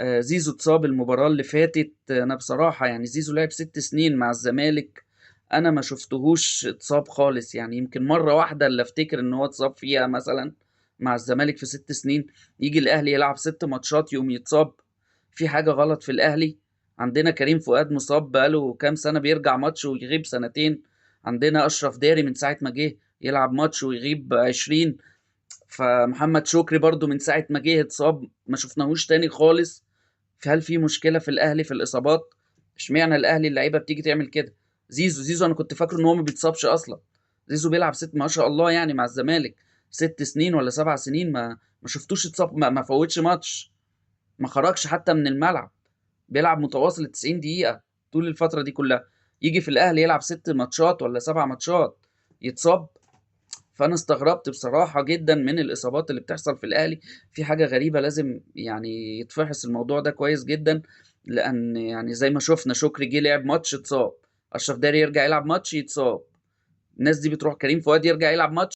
زيزو اتصاب المباراة اللي فاتت. انا بصراحة يعني زيزو لعب 6 سنين مع الزمالك، انا ما شفتهوش اتصاب خالص. يعني يمكن مرة واحدة اللي افتكر ان هو اتصاب فيها مثلا مع الزمالك في 6 سنين. يجي الاهلي يلعب 6 ماتشات يقوم يتصاب. في حاجة غلط في الاهلي. عندنا كريم فؤاد مصاب بقاله كام سنة بيرجع ماتش ويغيب سنتين. عندنا اشرف داري من ساعة ما جه يلعب ماتش ويغيب 20. فمحمد شكري برضو من ساعة ما جه اتصاب ما شفناهوش تاني خالص. فهل في مشكلة في الأهلي في الإصابات؟ اشمعنى الأهلي اللعيبة بتيجي تعمل كده؟ زيزو أنا كنت فاكره إن هو ما بيتصابش أصلا. زيزو بيلعب ما شاء الله يعني مع الزمالك 6 سنين ولا 7 سنين ما شفتوش اتصاب، ما فوتش ماتش، ما خرجش حتى من الملعب، بيلعب متواصل 90 دقيقة طول الفترة دي كلها. يجي في الأهلي يلعب 6 ماتشات ولا 7 ماتشات يتصاب. فانا استغربت بصراحة جدا من الاصابات اللي بتحصل في الاهلي. في حاجة غريبة، لازم يعني يتفحص الموضوع ده كويس جدا. لان يعني زي ما شفنا شكري جه لعب ماتش اتصاب، اشرف داري يرجع يلعب ماتش يتصاب، الناس دي بتروح كريم فؤاد يرجع يلعب ماتش